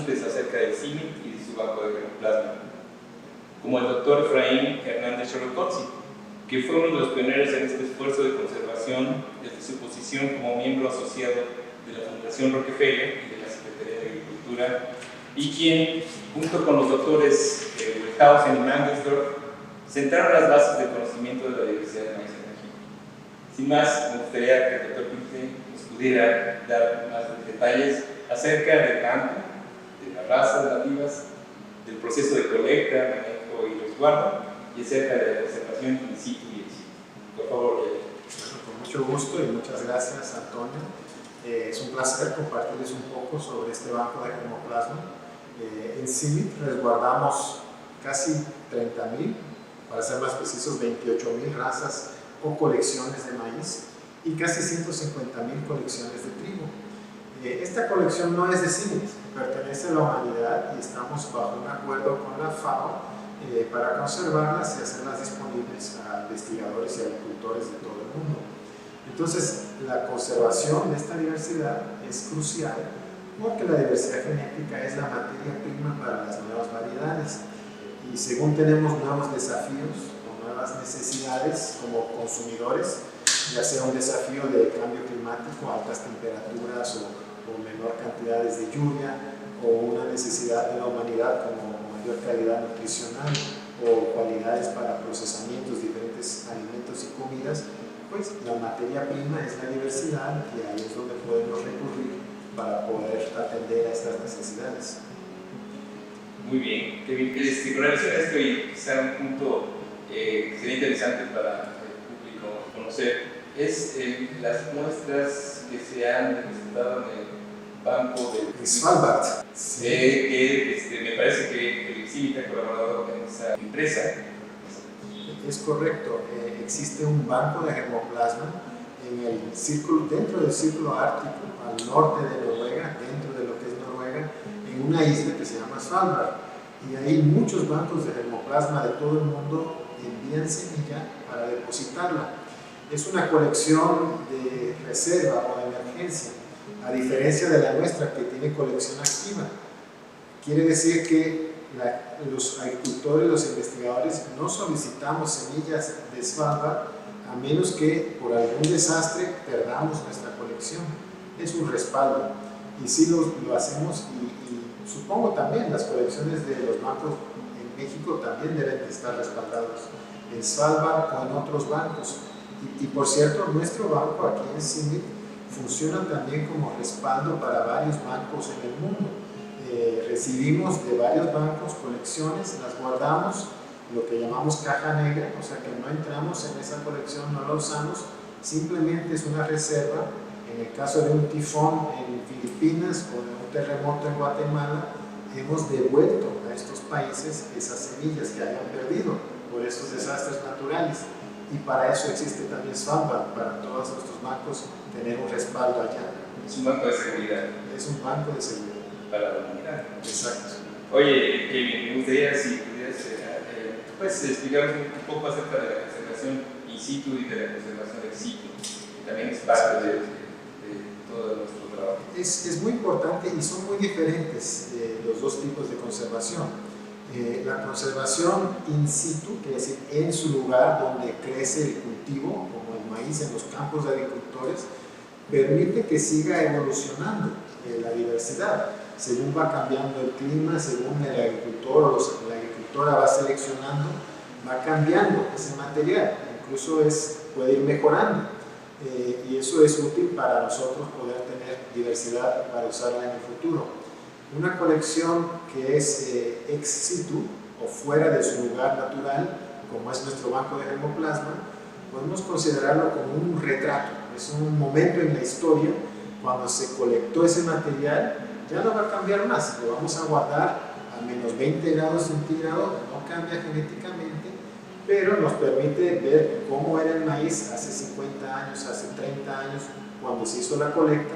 apuntes acerca del CIMIC y de su banco de germoplasma, como el doctor Efraín Hernández Chorrocotzi, que fue uno de los pioneros en este esfuerzo de conservación desde su posición como miembro asociado de la Fundación Rockefeller y de la Secretaría de Agricultura, y quien, junto con los doctores Wellhausen y Mangelsdorf, sentaron las bases del conocimiento de la diversidad de maíz en México. Sin más, me gustaría que el doctor Pinte nos pudiera dar más detalles acerca del campo, de las razas nativas, del proceso de colecta, manejo y resguardo, y acerca de la conservación in situ y ex situ. Por favor, con mucho gusto y muchas gracias, Antonio. Es un placer compartirles un poco sobre este banco de germoplasma. En CIMIC resguardamos casi 30.000, para ser más precisos 28.000 razas o colecciones de maíz y casi 150.000 colecciones de trigo. Esta colección no es de CIMIC, pertenece a la humanidad y estamos bajo un acuerdo con la FAO para conservarlas y hacerlas disponibles a investigadores y agricultores de todo el mundo. Entonces, la conservación de esta diversidad es crucial porque la diversidad genética es la materia prima para las nuevas variedades y según tenemos nuevos desafíos o nuevas necesidades como consumidores, ya sea un desafío de cambio climático, altas temperaturas o menor cantidades de lluvia, o una necesidad de la humanidad como mayor calidad nutricional o cualidades para procesamientos de diferentes alimentos y comidas, pues la materia prima es la diversidad y ahí es donde podemos recurrir para poder atender a estas necesidades. Muy bien, Kevin. Con relación a esto, y quizá un punto que sería interesante para el público conocer, es las muestras que se han presentado en el banco de Svalbard. Sí. Me parece que el CIMIC ha colaborado con esa empresa. Es correcto, existe un banco de germoplasma en el círculo, dentro del círculo ártico, al norte de Noruega, dentro de lo que es Noruega, en una isla que se llama Svalbard. Y ahí muchos bancos de germoplasma de todo el mundo envían semilla para depositarla. Es una colección de reserva o de emergencia, a diferencia de la nuestra que tiene colección activa. Quiere decir que los agricultores, los investigadores, no solicitamos semillas de Svalbard a menos que por algún desastre perdamos nuestra colección. Es un respaldo y sí lo hacemos y supongo también las colecciones de los bancos en México también deben de estar respaldados en Svalbard o en otros bancos. Y por cierto, nuestro banco aquí en CIMIC funciona también como respaldo para varios bancos en el mundo. Recibimos de varios bancos colecciones, las guardamos, lo que llamamos caja negra, o sea que no entramos en esa colección, no la usamos, simplemente es una reserva. En el caso de un tifón en Filipinas o de un terremoto en Guatemala, hemos devuelto a estos países esas semillas que hayan perdido por estos desastres naturales. Y para eso existe también Svalbard, para todos nuestros bancos tener un respaldo allá. Es un banco de seguridad. Es un banco de seguridad. Para la humanidad. Exacto. Oye, Kevin, me gustaría si pudieras explicarnos un poco acerca de la conservación in situ y de la conservación ex situ, que también es parte de todo nuestro trabajo. Es muy importante y son muy diferentes los dos tipos de conservación. La conservación in situ, que es decir, en su lugar donde crece el cultivo, como el maíz en los campos de agricultores, permite que siga evolucionando la diversidad. Según va cambiando el clima, según el agricultor o la agricultora va seleccionando, va cambiando ese material, incluso puede ir mejorando. Y eso es útil para nosotros poder tener diversidad para usarla en el futuro. Una colección que es ex situ o fuera de su lugar natural, como es nuestro banco de germoplasma, podemos considerarlo como un retrato. Es un momento en la historia cuando se colectó ese material, ya no va a cambiar más, lo vamos a guardar a menos 20 grados centígrados, no cambia genéticamente, pero nos permite ver cómo era el maíz hace 50 años, hace 30 años, cuando se hizo la colecta,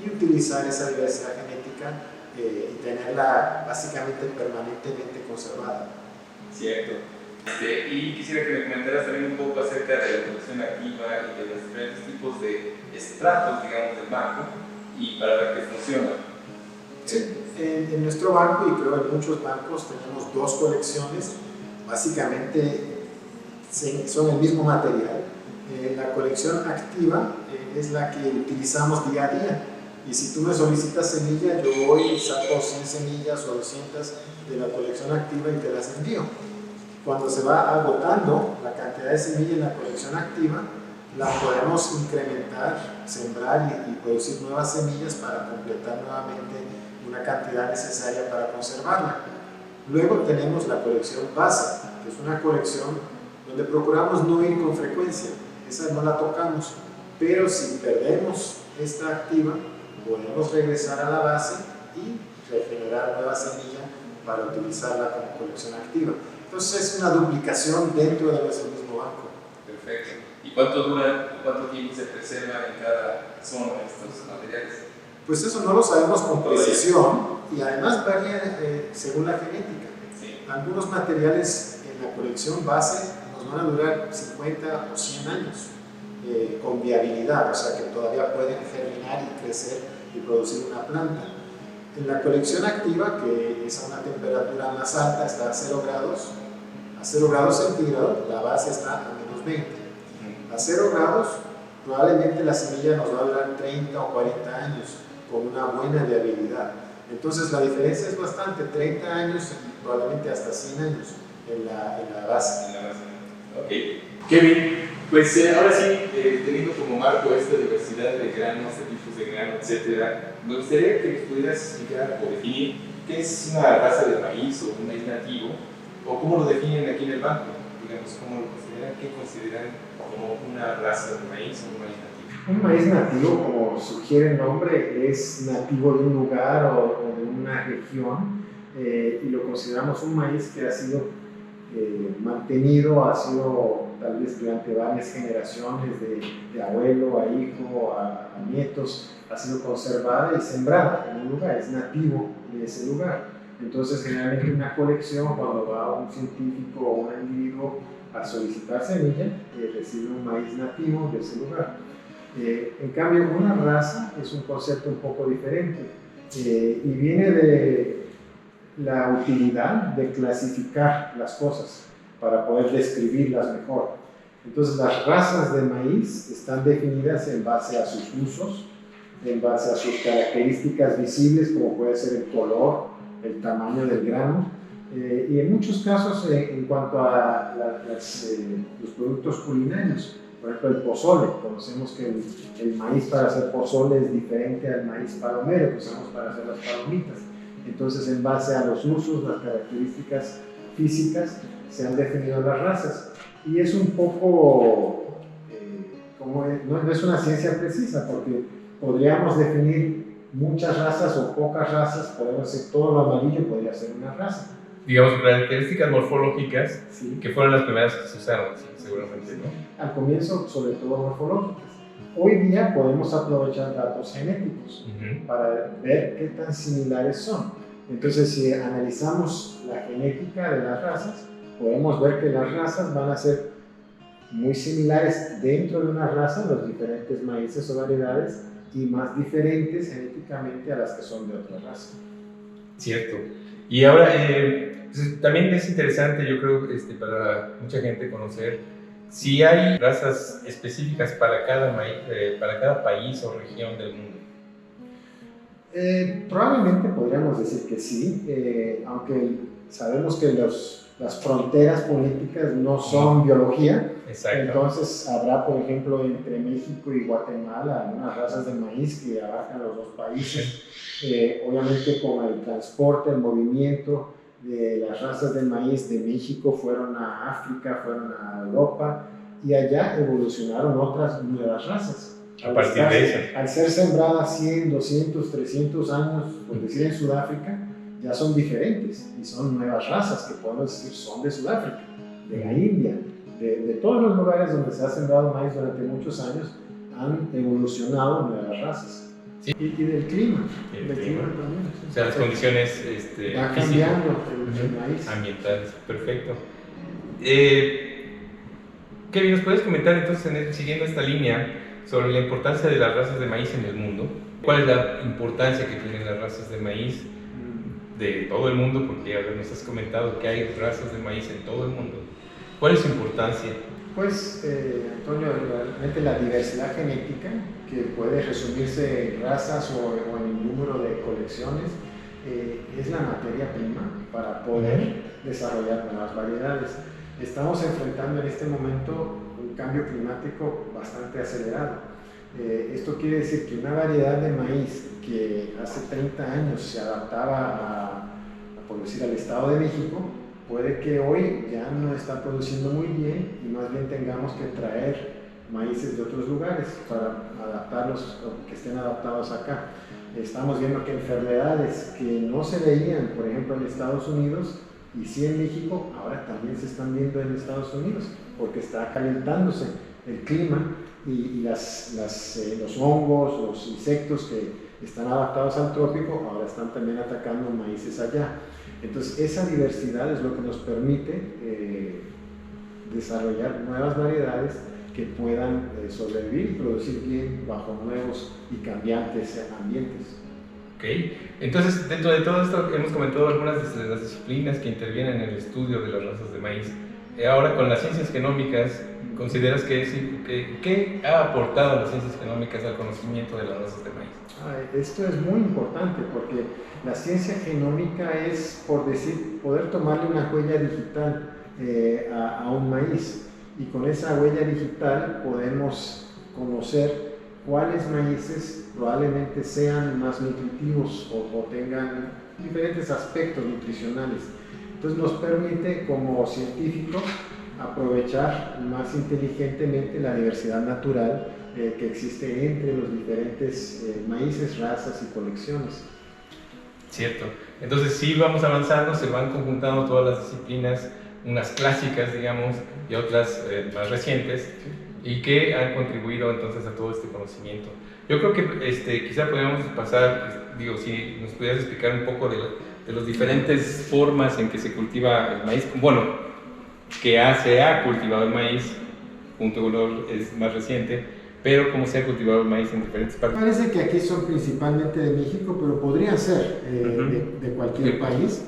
y utilizar esa diversidad genética y tenerla básicamente permanentemente conservada. Cierto. Y quisiera que me comentaras también un poco acerca de la producción activa y de los diferentes tipos de estratos, digamos, del banco y para ver qué funciona. Sí, en nuestro banco y creo en muchos bancos tenemos dos colecciones, básicamente son el mismo material. La colección activa es la que utilizamos día a día, y si tú me solicitas semilla, yo voy y saco 100 semillas o 200 de la colección activa y te las envío. Cuando se va agotando la cantidad de semilla en la colección activa, la podemos incrementar, sembrar y producir nuevas semillas para completar nuevamente una cantidad necesaria para conservarla. Luego tenemos la colección base, que es una colección donde procuramos no ir con frecuencia, esa no la tocamos, pero si perdemos esta activa, podemos regresar a la base y regenerar nueva semilla para utilizarla como colección activa. Entonces es una duplicación dentro de ese mismo banco. Perfecto. ¿Y cuánto dura, cuánto tiempo se preserva en cada zona estos materiales? Pues eso no lo sabemos con precisión y además varía según la genética. Sí. Algunos materiales en la colección base nos van a durar 50 o 100 años con viabilidad, o sea que todavía pueden germinar y crecer y producir una planta. En la colección activa, que es a una temperatura más alta, está a 0 grados centígrados, la base está a -20. A 0 grados, probablemente la semilla nos va a durar 30 o 40 años con una buena viabilidad. Entonces la diferencia es bastante, 30 años y probablemente hasta 100 años en la base. En la base. Ok. Kevin, pues ahora sí, teniendo como marco esta diversidad de granos, de tipos de grano, etc., me gustaría que nos pudieras explicar o definir qué es una raza de maíz o un maíz nativo, o cómo lo definen aquí en el banco. Digamos, cómo lo consideran, qué consideran como una raza de maíz o un maíz nativo. Un maíz nativo, como sugiere el nombre, es nativo de un lugar o de una región, y lo consideramos un maíz que ha sido mantenido, ha sido tal vez durante varias generaciones de abuelo a hijo a nietos, ha sido conservada y sembrada en un lugar, es nativo de ese lugar. Entonces generalmente una colección, cuando va un científico o un individuo a solicitar semilla, recibe un maíz nativo de ese lugar. En cambio, una raza es un concepto un poco diferente y viene de la utilidad de clasificar las cosas para poder describirlas mejor. Entonces las razas de maíz están definidas en base a sus usos, en base a sus características visibles, como puede ser el color, el tamaño del grano, y en muchos casos en cuanto a los productos culinarios. Por ejemplo, el pozole. Conocemos que el maíz para hacer pozole es diferente al maíz palomero que usamos para hacer las palomitas. Entonces, en base a los usos, las características físicas, se han definido las razas. Y es un poco, no es una ciencia precisa, porque podríamos definir muchas razas o pocas razas, podemos decir todo lo amarillo podría ser una raza. Digamos, características morfológicas, Sí. que fueron las primeras que se usaron, sí, seguramente, ¿no? Al comienzo, sobre todo morfológicas. Hoy día podemos aprovechar datos genéticos para ver qué tan similares son. Entonces, si analizamos la genética de las razas, podemos ver que las razas van a ser muy similares dentro de una raza, los diferentes maíces o variedades, y más diferentes genéticamente a las que son de otra raza. Cierto. Y ahora, pues, también es interesante, yo creo, para mucha gente conocer si hay razas específicas para cada país o región del mundo. Probablemente podríamos decir que sí, aunque sabemos que las fronteras políticas no son biología. Exacto. Entonces habrá, por ejemplo, entre México y Guatemala algunas razas de maíz que abarcan los dos países. Obviamente con el transporte, el movimiento de las razas de maíz de México fueron a África, fueron a Europa, y allá evolucionaron otras nuevas razas. A partir de eso. Al ser sembradas 100, 200, 300 años, por decir en Sudáfrica, ya son diferentes y son nuevas razas que podemos decir son de Sudáfrica, de la India, de todos los lugares donde se ha sembrado maíz durante muchos años, han evolucionado nuevas razas. Sí. Y del clima. El clima clima también. O sea, las condiciones va cambiando el maíz. ambientales. Perfecto. Kevin, ¿nos puedes comentar entonces, siguiendo esta línea, sobre la importancia de las razas de maíz en el mundo? ¿Cuál es la importancia que tienen las razas de maíz de todo el mundo? Porque ahora nos has comentado que hay razas de maíz en todo el mundo. ¿Cuál es su importancia? Pues, Antonio, realmente la diversidad genética, que puede resumirse en razas o en el número de colecciones, es la materia prima para poder desarrollar nuevas variedades. Estamos enfrentando en este momento un cambio climático bastante acelerado. Esto quiere decir que una variedad de maíz que hace 30 años se adaptaba por decir, al Estado de México, puede que hoy ya no está produciendo muy bien y más bien tengamos que traer maíces de otros lugares para adaptarlos o que estén adaptados acá. Estamos viendo que enfermedades que no se veían, por ejemplo, en Estados Unidos y sí en México, ahora también se están viendo en Estados Unidos porque está calentándose el clima y los hongos, los insectos que están adaptados al trópico, ahora están también atacando maíces allá. Entonces, esa diversidad es lo que nos permite desarrollar nuevas variedades que puedan sobrevivir y producir bien bajo nuevos y cambiantes ambientes. Ok, entonces dentro de todo esto hemos comentado algunas de las disciplinas que intervienen en el estudio de las razas de maíz. Ahora con las ciencias genómicas, ¿consideras que ha aportado las ciencias genómicas al conocimiento de las razas de maíz? Esto es muy importante porque la ciencia genómica es, por decir, poder tomarle una huella digital a un maíz y con esa huella digital podemos conocer cuáles maíces probablemente sean más nutritivos o tengan diferentes aspectos nutricionales. Entonces nos permite como científicos aprovechar más inteligentemente la diversidad natural que existe entre los diferentes maíces, razas y colecciones. Cierto. Entonces sí vamos avanzando, se van conjuntando todas las disciplinas, unas clásicas, digamos, y otras más recientes, y que han contribuido entonces a todo este conocimiento. Yo creo que quizá podríamos pasar, digo, si nos pudieras explicar un poco de las diferentes formas en que se cultiva el maíz, bueno, que se ha cultivado el maíz, junto con lo es más reciente, pero cómo se ha cultivado el maíz en diferentes partes. Parece que aquí son principalmente de México, pero podría ser de cualquier país.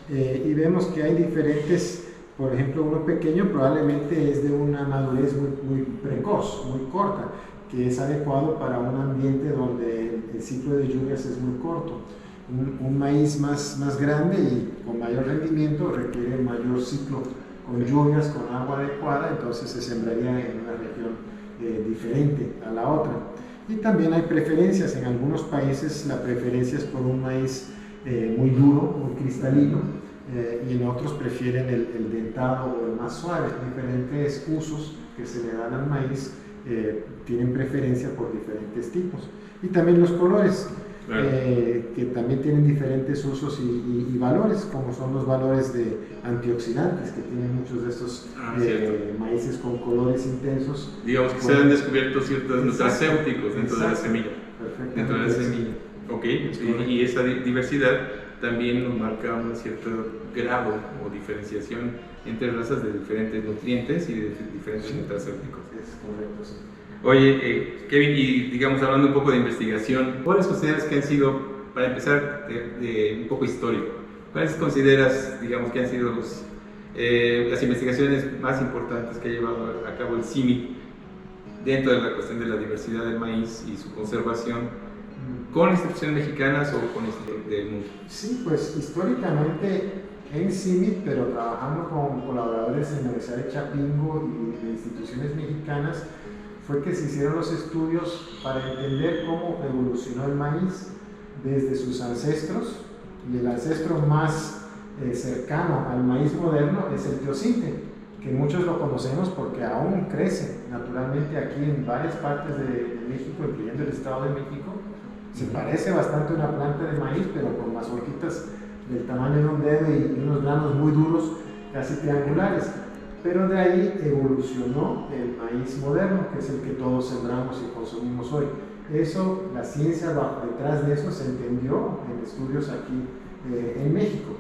Y vemos que hay diferentes, por ejemplo, uno pequeño probablemente es de una madurez muy precoz, muy corta, que es adecuado para un ambiente donde el ciclo de lluvias es muy corto. Un maíz más grande y con mayor rendimiento requiere mayor ciclo con lluvias, con agua adecuada, entonces se sembraría en una región diferente a la otra. Y también hay preferencias, en algunos países la preferencia es por un maíz muy duro, muy cristalino, y en otros prefieren el dentado o el más suave. Diferentes usos que se le dan al maíz tienen preferencia por diferentes tipos. Y también los colores, que también tienen diferentes usos y valores, como son los valores de antioxidantes, que tienen muchos de estos maíces con colores intensos. Digamos que se han descubierto ciertos nutracéuticos dentro de la semilla. Dentro de la semilla. Ok, y esa diversidad también nos marca un cierto grado o diferenciación entre razas de diferentes nutrientes y de diferentes nutracéuticos. Es correcto, sí. Oye, Kevin, y digamos hablando un poco de investigación, ¿cuáles consideras que han sido, para empezar de un poco histórico, cuáles consideras, digamos, que han sido las investigaciones más importantes que ha llevado a cabo el CIMI dentro de la cuestión de la diversidad del maíz y su conservación, con instituciones mexicanas o con instituciones del mundo? Sí, pues históricamente en CIMI, pero trabajando con colaboradores en la Universidad de Chapingo y de instituciones mexicanas, fue que se hicieron los estudios para entender cómo evolucionó el maíz desde sus ancestros, y el ancestro más cercano al maíz moderno es el teosinte, que muchos lo conocemos porque aún crece naturalmente aquí en varias partes de México, incluyendo el Estado de México. Se parece bastante a una planta de maíz, pero con más hojitas del tamaño de un dedo y unos granos muy duros, casi triangulares. Pero de ahí evolucionó el maíz moderno, que es el que todos sembramos y consumimos hoy. Eso, la ciencia detrás de eso se entendió en estudios aquí en México.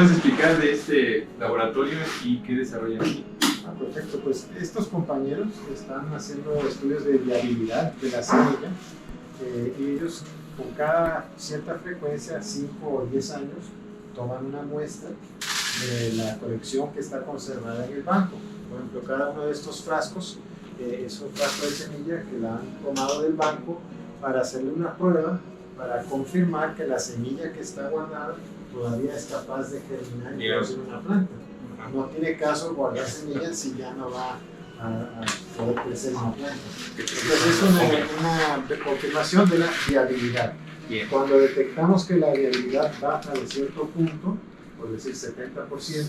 puedes explicar de este laboratorio y qué desarrollan aquí? Perfecto, pues estos compañeros están haciendo estudios de viabilidad de la semilla y ellos con cada cierta frecuencia, 5 o 10 años, toman una muestra de la colección que está conservada en el banco. Por ejemplo, cada uno de estos frascos es un frasco de semilla que la han tomado del banco para hacerle una prueba para confirmar que la semilla que está guardada todavía es capaz de germinar y producir una planta. No tiene caso guardar semillas si ya no va a poder crecer una planta. Entonces es una confirmación de la viabilidad. Bien. Cuando detectamos que la viabilidad baja de cierto punto, por decir 70%,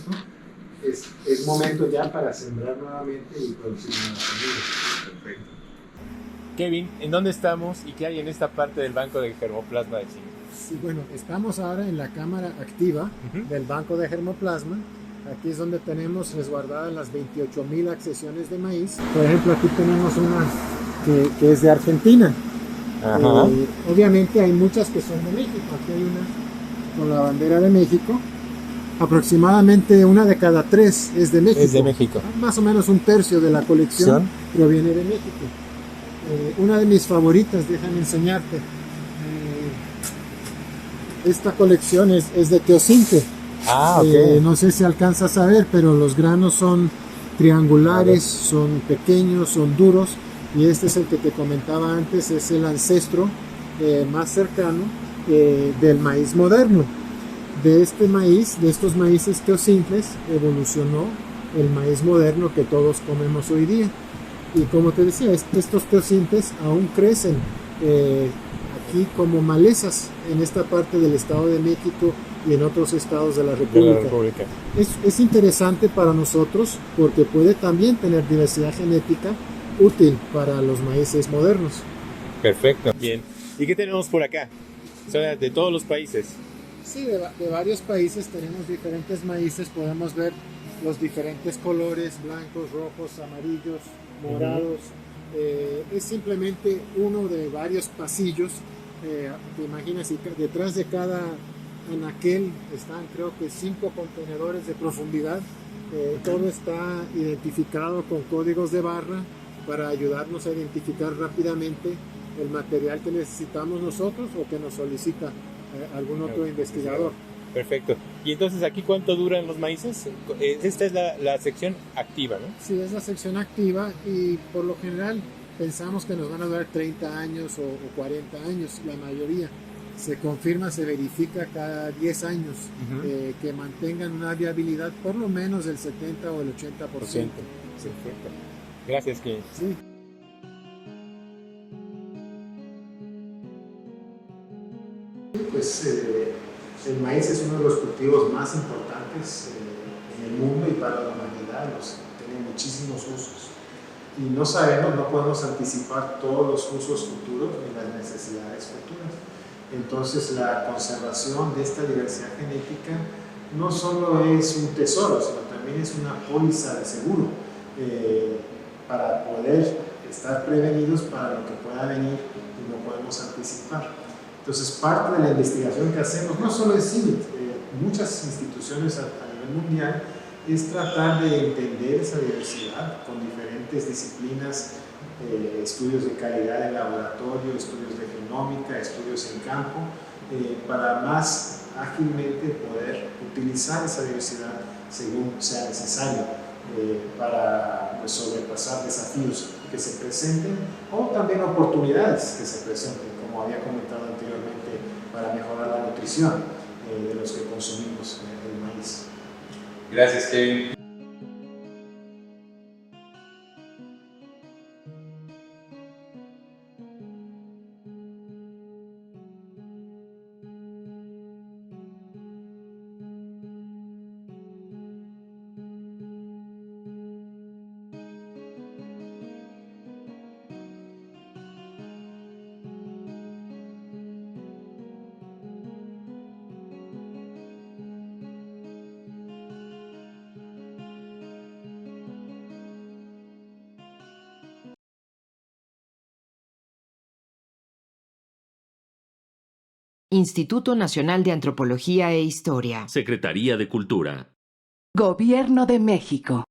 es momento ya para sembrar nuevamente y producir nuevas semillas. Perfecto. Kevin, ¿en dónde estamos y qué hay en esta parte del banco de germoplasma de zinc? Sí, bueno, estamos ahora en la cámara activa del banco de germoplasma. Aquí es donde tenemos resguardadas las 28,000 accesiones de maíz. Por ejemplo, aquí tenemos una que es de Argentina. Obviamente hay muchas que son de México. Aquí hay una con la bandera de México. Aproximadamente una de cada 3 es de México. Es de México. Más o menos un tercio de la colección proviene de México. Una de mis favoritas, déjame enseñarte. Esta colección es de teosinte. No sé si alcanzas a ver, pero los granos son triangulares, son pequeños, son duros, y este es el que te comentaba antes, es el ancestro más cercano del maíz moderno. De este maíz, de estos maíces teosimples, evolucionó el maíz moderno que todos comemos hoy día. Y como te decía, estos teosimples aún crecen aquí como malezas en esta parte del Estado de México y en otros estados de la República. Es interesante para nosotros porque puede también tener diversidad genética útil para los maíces modernos. Perfecto. Bien. ¿Y qué tenemos por acá? O sea, de todos los países. Sí, de varios países tenemos diferentes maíces. Podemos ver los diferentes colores, blancos, rojos, amarillos, morados. Es simplemente uno de varios pasillos. Te imaginas, detrás de cada anaquel están, creo que 5 contenedores de profundidad. Todo está identificado con códigos de barra para ayudarnos a identificar rápidamente el material que necesitamos nosotros o que nos solicita algún otro investigador. Perfecto. Y entonces, ¿aquí cuánto duran los maíces? Esta es la sección activa, ¿no? Sí, es la sección activa y por lo general pensamos que nos van a durar 30 años o 40 años, la mayoría. Se confirma, se verifica cada 10 años que mantengan una viabilidad por lo menos del 70 o el 80%. Perfecto. Gracias, Kevin. Sí. Pues el maíz es uno de los cultivos más importantes en el mundo y para la humanidad. Tiene muchísimos usos. Y no sabemos, no podemos anticipar todos los usos futuros ni las necesidades futuras. Entonces la conservación de esta diversidad genética no solo es un tesoro, sino también es una póliza de seguro para poder estar prevenidos para lo que pueda venir y no podemos anticipar. Entonces parte de la investigación que hacemos, no solo es CIVIT, muchas instituciones a nivel mundial, es tratar de entender esa diversidad con diferentes disciplinas, estudios de calidad en laboratorio, estudios de genómica, estudios en campo, para más ágilmente poder utilizar esa diversidad según sea necesario para sobrepasar desafíos que se presenten o también oportunidades que se presenten, como había comentado anteriormente, para mejorar la nutrición de los que consumimos el maíz. Gracias, Kevin. Instituto Nacional de Antropología e Historia. Secretaría de Cultura. Gobierno de México.